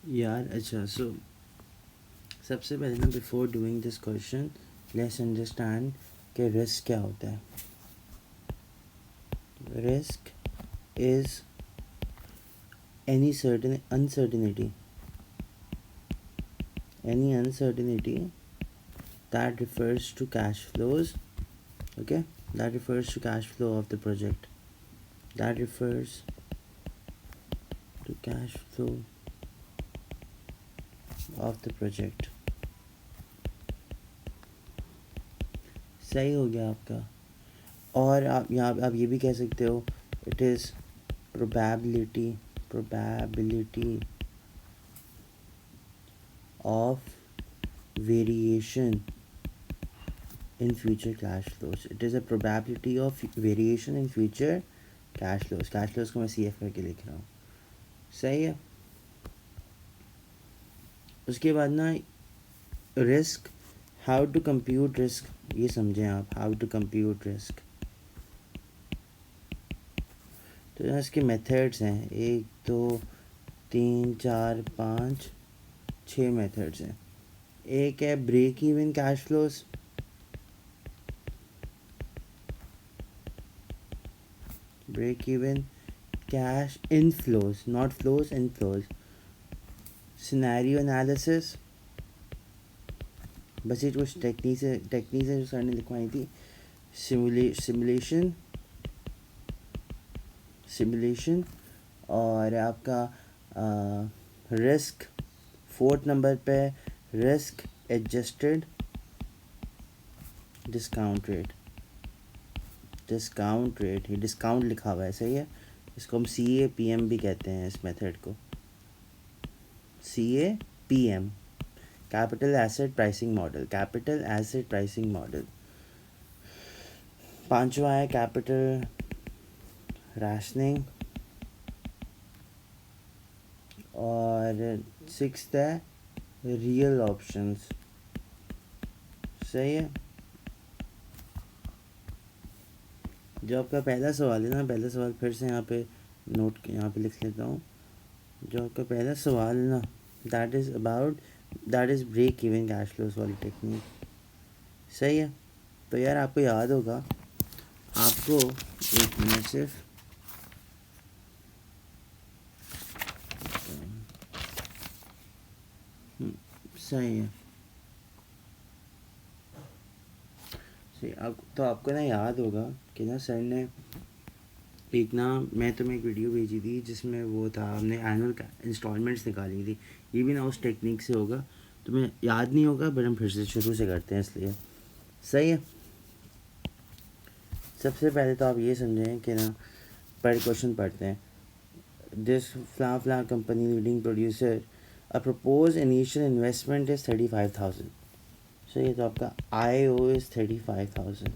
यार अच्छा, सो सबसे पहले ना before doing this question let's understand कि रिस्क क्या होता है. Risk is any certain uncertainty, any uncertainty that refers to cash flows. Okay, that refers to cash flow of the project, that refers to cash flow of the project. सही हो गया आपका. और आप यहाँ आप ये भी कह सकते हो it is probability probability of variation in future cash flows. It is a probability of variation in future cash flows. Cash flows को मैं सी एफ करके लिख रहा हूँ. सही है. उसके बाद ना risk, how to compute risk, ये समझें आप. हाउ टू कंप्यूट रिस्क, तो यहाँ इसके मेथड्स हैं 1 2 3 4 5 6 मेथड्स हैं. एक है break even cash flows. Break even cash inflows, not flows, inflows. Scenario analysis, बस ये कुछ टेक्निक से जो सर ने लिखवाई थी. सिमुलेशन और आपका रिस्क. फोर्थ नंबर पे रिस्क एडजस्टेड डिस्काउंट रेट. ये डिस्काउंट लिखा हुआ है, सही है. इसको हम CAPM भी कहते हैं इस मेथड को. CAPM, capital asset pricing model. पांचवा है कैपिटल राशनिंग. और सिक्स्थ है रियल ऑप्शंस. सही है. जो आपका पहला सवाल है ना, पहला सवाल फिर से यहाँ पे लिख लेता हूँ. जो आपका पहला सवाल है ना, that is break even cash flows वाली टेक्निक. सही है. तो यार आपको याद होगा, आपको एक मिनट सिर्फ. सही है. सही. तो आपको ना याद होगा कि ना सर ने एक ना, मैं तुम्हें एक वीडियो भेजी थी जिसमें वो था, हमने एनुअल इंस्टॉलमेंट्स निकाली थी. ये भी ना उस टेक्निक से होगा. तुम्हें याद नहीं होगा, बट हम फिर से शुरू से करते हैं इसलिए. सही है. सबसे पहले तो आप ये समझें कि ना, पहले क्वेश्चन पढ़ते हैं. This fla company leading producer, a propose initial investment is 35,000. सही है. तो आपका IO is 35,000.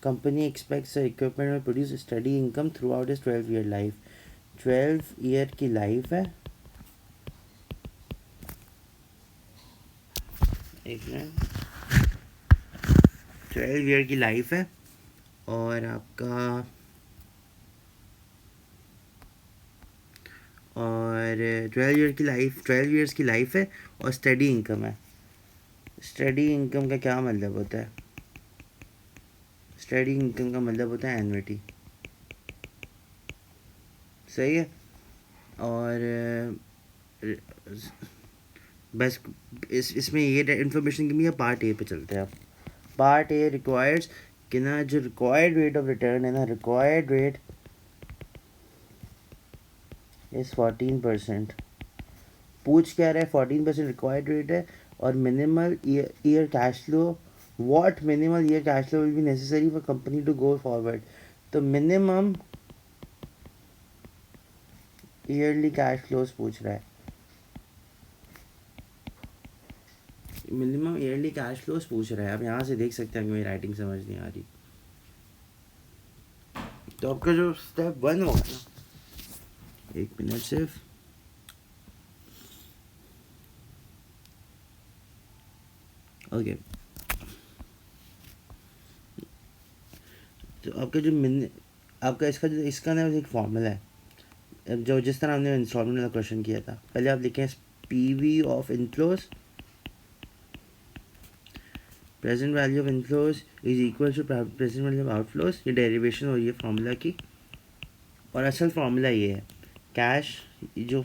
Company expects the equipment will produce steady income throughout its 12-year life. 12 year की लाइफ है. एक मिनट. 12 ईयर की लाइफ है. और आपका और 12 ईयर्स की लाइफ है. और स्टडी इनकम है. स्टडी इनकम का क्या मतलब होता है? स्टडी इनकम का मतलब होता है एन्युटी. सही है. और बस इसमें ये इन्फॉर्मेशन की भी है. पार्ट ए पे चलते हैं आप. पार्ट ए रिक्वायर्स कि ना, जो रिक्वायर्ड रेट ऑफ रिटर्न है ना, रिक्वायर्ड रेट इज़ 14%. पूछ क्या रहा है? 14% रिक्वायर्ड रेट है. और minimal year cash flow, what minimal year cash flow will be necessary for company to go forward. तो मिनिमम ईयरली कैश फ्लोज पूछ रहा है. मिनिमम ईयरली कैश फ्लोज पूछ रहा है. आप यहाँ से देख सकते हैं कि मेरी राइटिंग समझ नहीं आ रही. तो आपका जो स्टेप 1 होगा ना, एक मिनट सिर्फ. ओके. तो आपका जो आपका इसका ना एक फॉर्मूला है. जो जिस तरह हमने इंस्टॉलमेंट वाला क्वेश्चन किया था, पहले आप लिखें PV of inflows, present value of inflows is equal to present value of outflows. ये डेरिवेशन हो रही है फार्मूला की, और असल फार्मूला ये है कैश, जो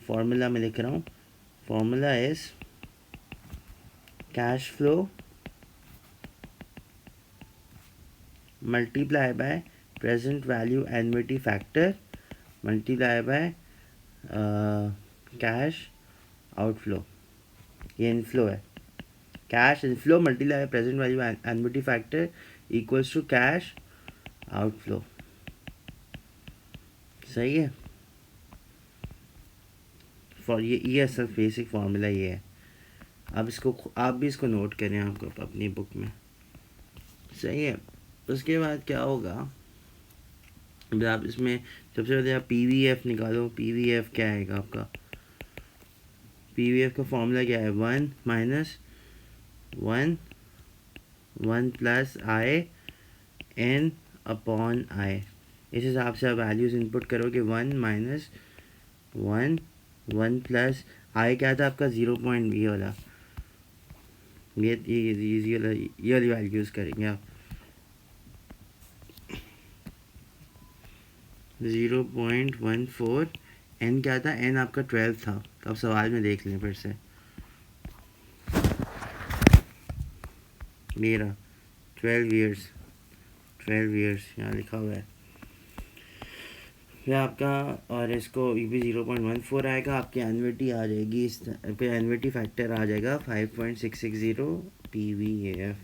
फार्मूला मैं लिख रहा हूँ, formula is cash flow multiply by present value annuity factor multiply by cash outflow. ये इनफ्लो है, cash inflow multiply present value annuity factor equals to cash outflow. सही है। फॉर ये असल बेसिक फार्मूला ये है। अब इसको आप भी इसको नोट करें आपको अपनी बुक में। सही है। उसके बाद क्या होगा, आप इसमें सबसे पहले आप पी वी एफ निकालो। पी वी एफ क्या आएगा आपका, पी वी एफ का फॉर्मूला क्या है, 1 minus 1 plus I N upon I. इस हिसाब से आप वैल्यूज़ इनपुट करोगे, 1 माइनस 1 प्लस आई क्या था आपका 0. ये वाला, ये वाली वैल्यू यूज़ करेंगे आप, 0.14। एन क्या था, एन आपका 12 था। तो आप सवाल में देख लें फिर से, मेरा 12 ईयर्स यहाँ लिखा हुआ है फिर आपका, और इसको ये भी 0.14 आएगा। आपकी एन्युटी आ जाएगी, इस पे एन्युटी फैक्टर आ जाएगा 5.660 PVAF।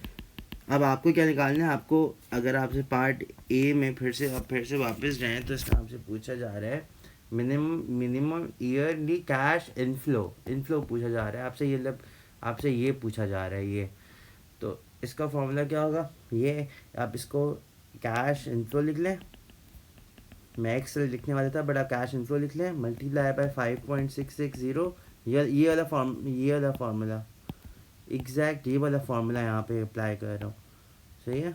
अब आपको क्या निकालना है, आपको अगर आपसे पार्ट ए में फिर से वापस जाएं तो इसमें आपसे पूछा जा रहा है मिनिमम ईयरली कैश इनफ्लो पूछा जा रहा है आपसे ये पूछा जा रहा है ये। तो इसका फॉर्मूला क्या होगा, ये आप इसको कैश इनफ्लो लिख लें, मैं एक्स लिखने वाला था बड़ा कैश इनफ्लो लिख लें, मल्टीप्लाई बाय 5.660। ये वाला फार्मूला एग्जैक्ट ये वाला फार्मूला यहाँ पे अप्लाई कर रहा हूँ। सही है,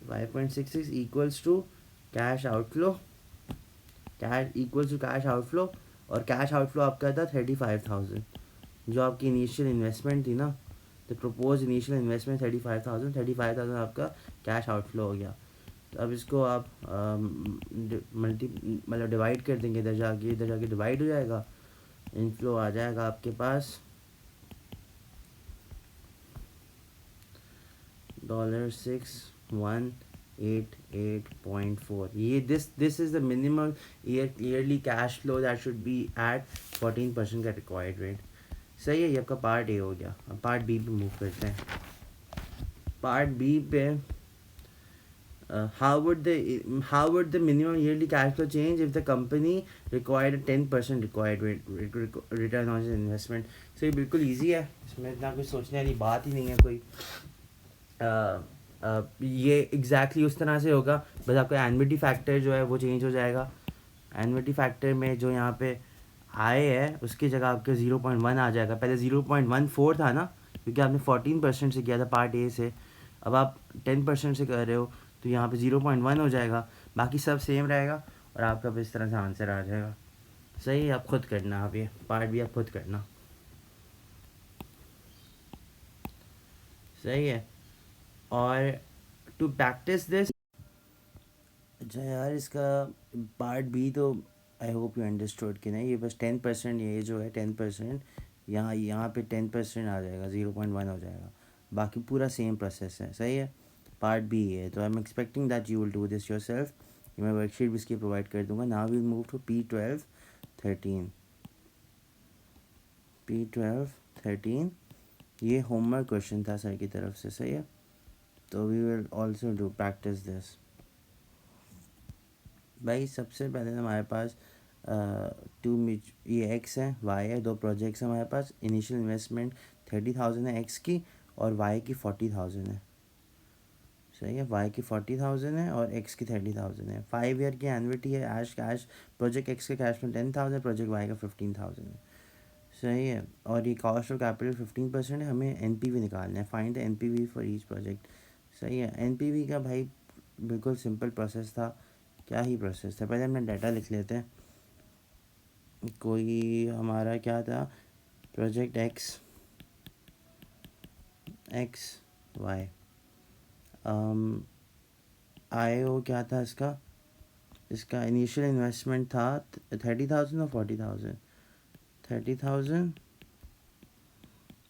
5.66 equals to cash outflow, cash equals to cash outflow, और कैश आउटफ्लो आपका था 35,000। जो आपकी इनिशियल इन्वेस्टमेंट थी ना, तो प्रपोज इनिशियल इन्वेस्टमेंट 35,000 आपका कैश आउटफ्लो हो गया। तो अब इसको आप मतलब डिवाइड कर देंगे, इधर जाके डिवाइड हो जाएगा, इनफ्लो आ जाएगा आपके पास $6,188.4। ये this is the minimum yearly cash flow that should be at 14% का रिक्वायर्ड रेट। सही है, ये आपका पार्ट ए हो गया। अब पार्ट बी पे मूव करते हैं। पार्ट बी पे how would the minimum yearly cash flow change if the company required a 10% return on its investment? So ये बिल्कुल ईजी है, इसमें इतना कुछ सोचने वाली बात ही नहीं है कोई। ये एग्जैक्टली उस तरह से होगा, बस आपका एन्युटी फैक्टर जो है वो चेंज हो जाएगा। एन्युटी फैक्टर में जो यहाँ पे आए है उसकी जगह आपके 0.1 आ जाएगा। पहले 0.14 था ना, क्योंकि आपने 14% से किया था पार्ट ए से, अब आप 10% से कर रहे हो तो यहाँ पे 0.1 हो जाएगा, बाकी सब सेम रहेगा और आपका भी इस तरह से आंसर आ जाएगा। सही है, आप खुद करना, आप ये पार्ट भी आप खुद करना। सही है, और टू प्रैक्टिस दिस, अच्छा यार इसका पार्ट बी तो आई होप यू अंडरस्टूड कि नहीं, ये बस 10%, ये जो है 10%, यहाँ पे 10% आ जाएगा, 0.1 हो जाएगा, बाकी पूरा सेम प्रोसेस है। सही है, पार्ट बी है, तो I am expecting that you will do this your self. मैं वर्कशीट भी इसकी प्रोवाइड कर दूंगा। Now will move to P12 13 ये होमवर्क क्वेश्चन था सर की तरफ से। सही है, तो we will also do practice this. भाई सबसे पहले हमारे पास ये एक्स है, वाई है, दो प्रोजेक्ट्स हैं हमारे पास। इनिशियल इन्वेस्टमेंट 30,000 है एक्स की, और वाई की 40,000 है। सही है, वाई की 40,000 है और एक्स की 30,000 है। 5 ईयर की एनुइटी है। कैश प्रोजेक्ट एक्स का कैश में 10,000, प्रोजेक्ट वाई का 15,000 है। सही है, और ये कॉस्ट ऑफ कैपिटल 15% है। हमें एन पी वी निकालना है, find the N P V for each project. सही है, एन पी वी का भाई बिल्कुल सिंपल प्रोसेस था, क्या ही प्रोसेस था। पहले हमने डाटा लिख लेते हैं। कोई हमारा क्या था, प्रोजेक्ट एक्स वाई, आई ओ क्या था इसका, इसका इनिशियल इन्वेस्टमेंट था 30,000 और 40,000, 30,000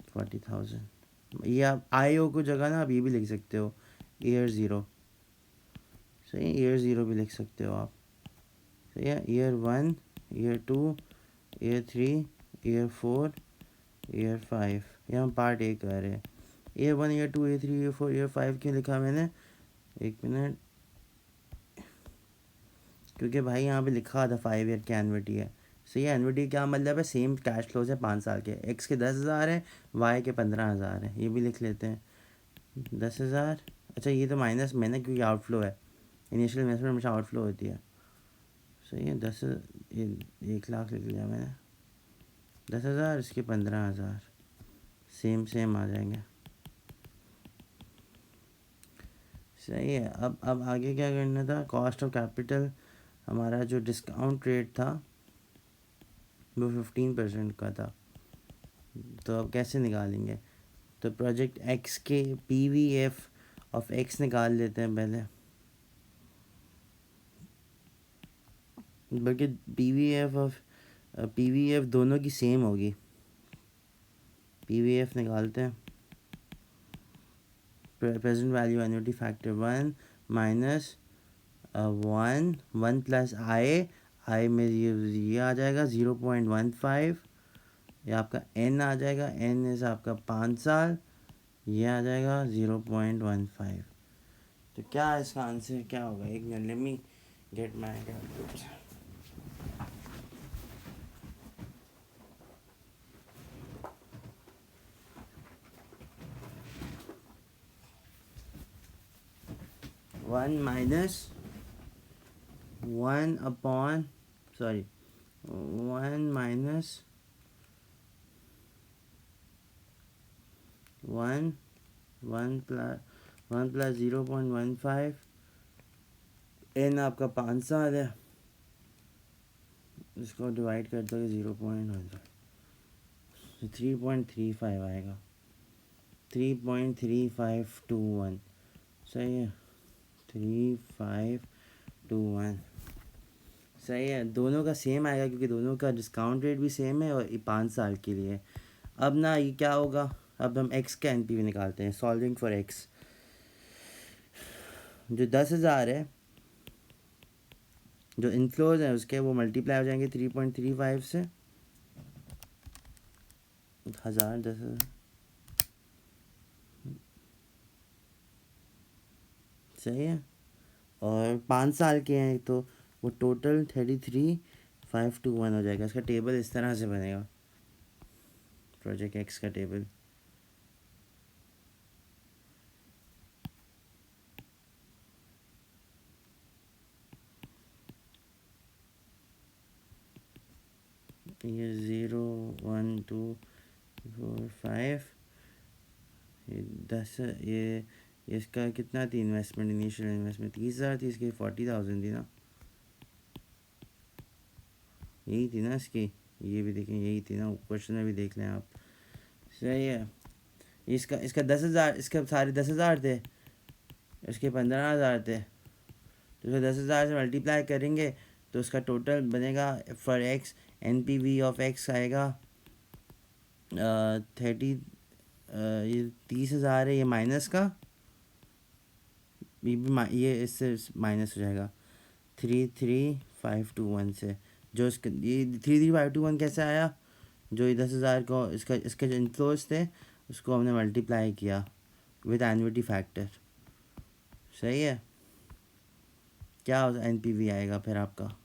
40,000। ये आप आई ओ को जगह ना आप ये भी लिख सकते हो, ईयर ज़ीरो। सही है, ईयर ज़ीरो भी लिख सकते हो आप। सही है, year 1, year 2, year 3, year 4, year 5। ये हम पार्ट ए कर रहे हैं। Year 1, year 2, year 3, year 4, year 5 क्यों लिखा मैंने, एक मिनट, क्योंकि भाई यहाँ पे लिखा था 5 ईयर की एनविटी है। सही है, एनविटी क्या मतलब है, सेम कैश फ्लोज है 5 साल के। एक्स के 10,000 है, वाई के 15,000 है, ये भी लिख लेते हैं 10,000। अच्छा ये तो माइनस में ना, क्योंकि आउटफ्लो है, इनिशियल इन्वेस्टमेंट हमेशा आउटफ्लो होती है। सही है, 10, ये 1 लाख लिख लिया मैंने, 10,000 इसके 15,000, सेम सेम आ जाएंगे। सही है, अब आगे क्या करना था, कॉस्ट ऑफ कैपिटल हमारा जो डिस्काउंट रेट था वो 15% का था। तो अब कैसे निकालेंगे, तो प्रोजेक्ट एक्स के P V F of x निकाल लेते हैं पहले, बल्कि पी वी एफ दोनों की सेम होगी। पी वी एफ निकालते हैं, present value annuity factor 1 minus 1 plus I में ये आ जाएगा 0.15, ये आपका एन आ जाएगा, एन इज़ आपका 5 साल, ये आ जाएगा 0.15। तो क्या इसका आंसर क्या होगा, एक minute, let me get my calculator. 1 minus 1 upon, sorry, 1 minus 1 plus 0.15, N आपका 5 साल है, इसको डिवाइड कर दो 0.15, 3.35 आएगा, 3.3521। सही है, 3521। सही है, दोनों का सेम आएगा क्योंकि दोनों का डिस्काउंट रेट भी सेम है और ये 5 साल के लिए है। अब ना ये क्या होगा, अब हम एक्स का एन पी वी निकालते हैं, सॉल्विंग फॉर एक्स। जो 10,000 है, जो इनफ्लोज हैं उसके, वो मल्टीप्लाई हो जाएंगे 3.35 से, 10,000 10,000। सही है, और 5 साल के हैं तो वो टोटल 33,521 हो जाएगा। इसका टेबल इस तरह से बनेगा, प्रोजेक्ट एक्स का टेबल। ये 0 1 2 4 5, ये 10, ये इसका कितना थी इन्वेस्टमेंट, इनिशियल इन्वेस्टमेंट 30,000 थी, इसकी 40,000 थी ना, यही थी ना इसकी, ये भी देखें यही थी ना, क्वेश्चन में भी देख लें आप। सही है, इसका इसका 10,000, इसके सारे 10,000 थे, इसके 15,000 थे, तो इसको 10,000 से मल्टीप्लाई करेंगे तो उसका टोटल बनेगा for X, N P V of X आएगा 30, ये 30,000 है, ये माइनस का, ये इससे माइनस हो जाएगा 33,521 से। जो इसका ये 33,521 कैसे आया, जो ये 10,000 को इसका इसके जो इनफ्लोज थे उसको हमने मल्टीप्लाई किया विद एन्युटी फैक्टर। सही है, क्या एन पी वी आएगा फिर आपका,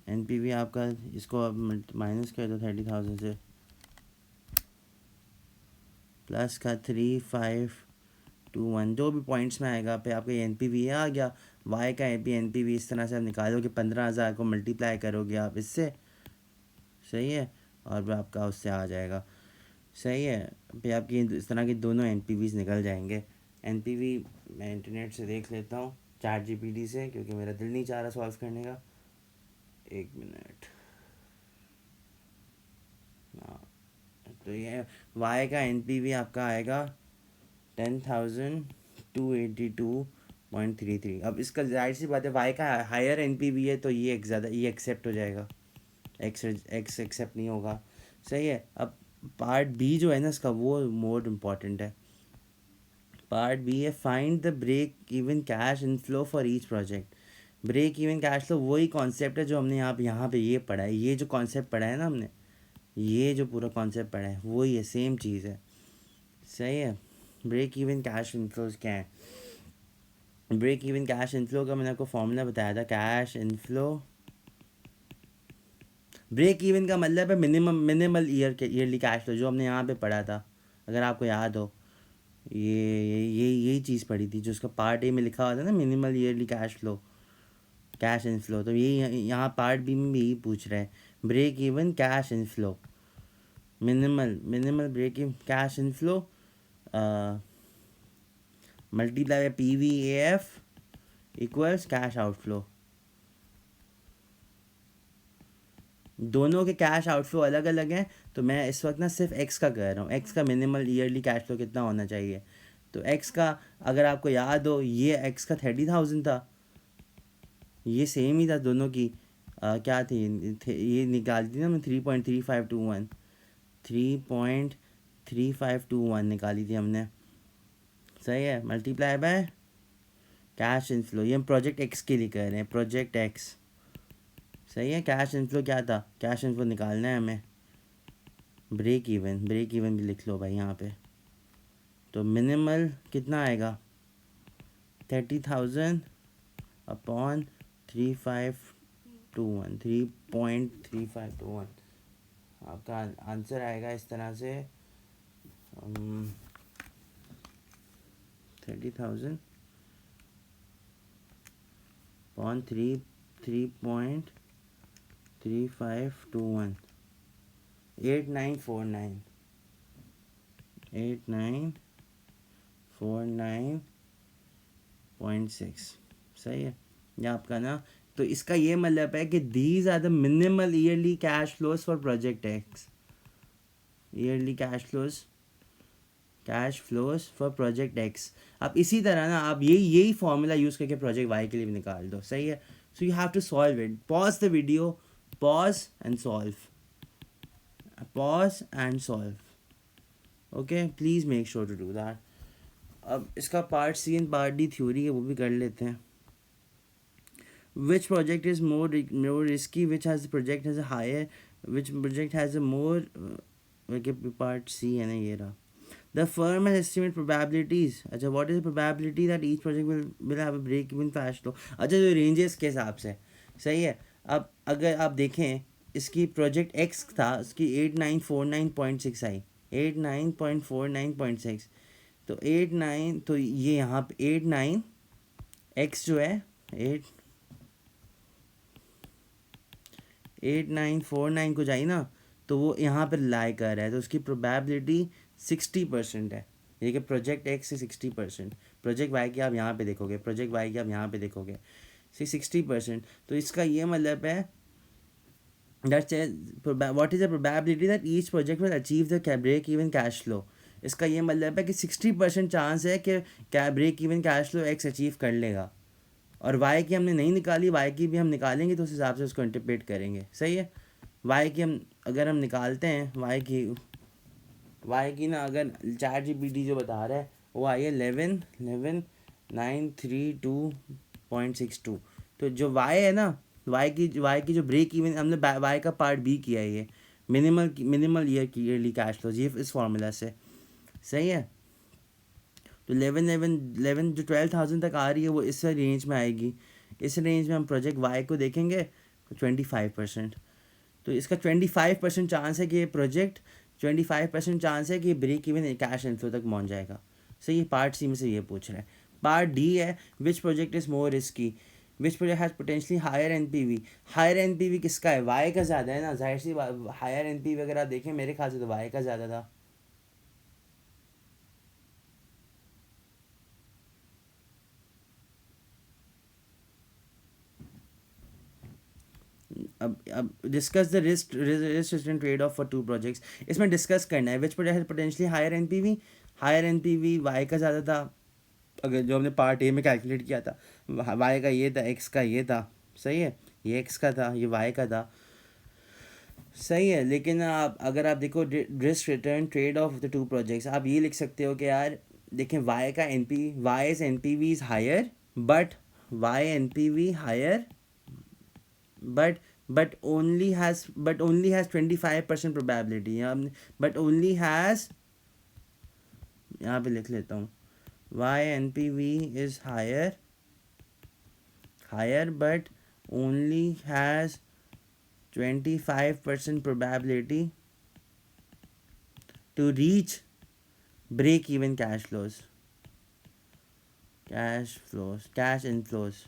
एन पी वी आपका, इसको अब माइनस कर दो 30,000 से, प्लस का 3,521, जो भी पॉइंट्स में आएगा फिर आपका एन पी वी आ गया। वाई का एन पी वी इस तरह से आप निकालोगे, 15,000 को मल्टीप्लाई करोगे आप इससे। सही है, और फिर आपका उससे आ जाएगा। सही है, फिर आपकी इस तरह के दोनों एन पी वीज़ निकल जाएंगे। एन पी वी मैं इंटरनेट से देख लेता हूँ, चैट जीपीटी से, क्योंकि मेरा दिल नहीं चाह रहा सॉल्व करने का। एक मिनट। हाँ, तो ये वाई का एनपीवी आपका आएगा 10,282.33। अब इसका जाहिर सी बात है, वाई का हायर एनपीवी है तो ये ज़्यादा, ये एक्सेप्ट हो जाएगा, एक्स एक्स एक्सेप्ट नहीं होगा। सही है। अब पार्ट बी जो है ना इसका, वो मोर इम्पॉर्टेंट है। पार्ट बी है, find the break even cash inflow for each project. Break even cash flow वही कॉन्सेप्ट है जो हमने यहाँ पे ये पढ़ा है, ये जो कॉन्सेप्ट पढ़ा है ना हमने, ये जो पूरा कॉन्सेप्ट पढ़ा है वही है, सेम चीज़ है। सही है। ब्रेक इवन कैश इनफ्लोज क्या है? ब्रेक इवन कैश इनफ्लो का मैंने आपको फॉर्मूला बताया था। कैश इनफ्लो, ब्रेक इवन का मतलब है मिनिमल ईयरली कैश फ्लो, जो हमने यहाँ पे पढ़ा था, अगर आपको याद हो। यही चीज़ पढ़ी थी, जो उसका पार्ट ए में लिखा हुआ था ना, minimal yearly cash flow, cash inflow. तो यही यहाँ पार्ट बी में भी यही पूछ रहे हैं, break even cash inflow, minimal break even cash inflow multiply by P V A F equals cash outflow. दोनों के कैश आउटफ्लो अलग अलग हैं, तो मैं इस वक्त ना सिर्फ एक्स का कह रहा हूँ, एक्स का मिनिमल ईयरली कैश फ्लो कितना होना चाहिए। तो एक्स का, अगर आपको याद हो, ये एक्स का 30,000 था, ये सेम ही था दोनों की। क्या ये निकाल दी ना मैं, 3.3521, 3.3521 निकाली थी हमने। सही है। मल्टीप्लाई बाय कैश इनफ्लो, ये हम प्रोजेक्ट एक्स के लिए कह रहे हैं, प्रोजेक्ट एक्स। सही है। कैश इनफ्लो क्या था? कैश इनफ्लो निकालना है हमें। ब्रेक इवन भी लिख लो भाई यहाँ पे। तो मिनिमल कितना आएगा? 30,000 अपॉन 3.3521, 3.3521। आपका आंसर आएगा इस तरह से, 30,000 अपॉन 3.3521, 8949, 8949.6। सही है। ये आपका ना, तो इसका ये मतलब है कि these are the minimal yearly cash flows for project X. Yearly cash flows for project X. आप इसी तरह ना, आप यही फॉर्मूला यूज़ करके प्रोजेक्ट वाई के लिए भी निकाल दो। सही है। So you have to solve it. Pause the video, pause and solve, pause and solve. Okay, please make sure to do that. अब इसका part C and part D theory है, वो भी कर लेते हैं। Which project is more risky? Which has the project has a higher? Which project has a more? Okay, part C है ना ये रहा. The firm has estimate probabilities. अच्छा, what is the probability that each project will have a break even cash flow? अच्छा, जो ranges के हिसाब से सही है। अब अगर आप देखें, इसकी प्रोजेक्ट एक्स था, उसकी 8949.6 आई, 8949.6। तो 89, तो ये यहाँ पे 89 एक्स जो है 8949 को जाए ना, तो वो यहाँ पर लाई कर रहा है, तो उसकी प्रोबेबिलिटी 60% है। ये कि प्रोजेक्ट एक्स से 60%, प्रोजेक्ट वाई की आप यहाँ पे देखोगे, प्रोजेक्ट वाई की आप यहाँ पे देखोगे, 60%। तो इसका ये मतलब है that's what is the probability that each project will achieve the break even cash flow. इसका ये मतलब है कि 60% चांस है कि क्या break even cash flow X achieve कर लेगा। और वाई की हमने नहीं निकाली, वाई की भी हम निकालेंगे तो उस हिसाब से उसको इंटरप्रेट करेंगे। सही है। वाई की अगर हम निकालते हैं, वाई की ना, अगर चैट जीपीटी जो बता रहा है वो आई है 11,932.62। तो जो वाई है ना, वाई की जो ब्रेक इवन, हमने वाई का पार्ट बी किया है, ये मिनिमल ईयरली कैश फ्लो, ये इस फॉर्मूला से। सही है। तो 11 जो 12,000 तक आ रही है वो इस रेंज में आएगी। इस रेंज में हम प्रोजेक्ट वाई को देखेंगे तो 25%। तो इसका 25% चांस है कि ये प्रोजेक्ट, 25% चांस है कि ब्रेक इवन कैश इनफ्लो तक पहुंच जाएगा। सही है। पार्ट सी में से ये पूछ रहा है। पार्ट डी है, which project is more risky, which project has potentially higher NPV. Higher NPV किसका है? वाई का ज़्यादा है ना, जाहिर सी हायर एनपीवी अगर आप देखें, मेरे ख्याल से तो वाई का ज़्यादा था। अब discuss the risk and trade off for two projects. इसमें डिस्कस करना है which project potentially higher NPV. Higher NPV Y का ज़्यादा था, अगर जो हमने पार्ट ए में कैलकुलेट किया था, वाई का ये था, एक्स का ये था, सही है, ये एक्स का था, ये वाई का था, सही है। लेकिन आप अगर आप देखो risk return trade off the two projects, आप ये लिख सकते हो कि यार देखें वाई का N P Y is N P V is higher, but Y N P V higher, but but only has 25% probability, but only has, यहाँ पे लिख लेता हूँ, y npv is higher but only has 25% probability to reach break even cash inflows।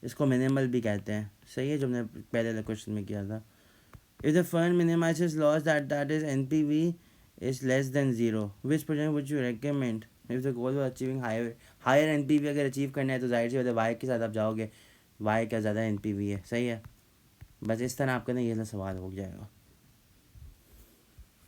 इसको minimal भी कहते हैं, सही है, जो हमने पहले क्वेश्चन में किया था। If the fund minimizes loss that is NPV is less than zero, which project would you recommend if the goal for achieving higher NPV. अगर अचीव करना है तो जाहिर सी बात है वाई के साथ आप जाओगे, वाई का ज़्यादा एनपीवी है, सही है। बस इस तरह आपका ना ये सवाल हो जाएगा।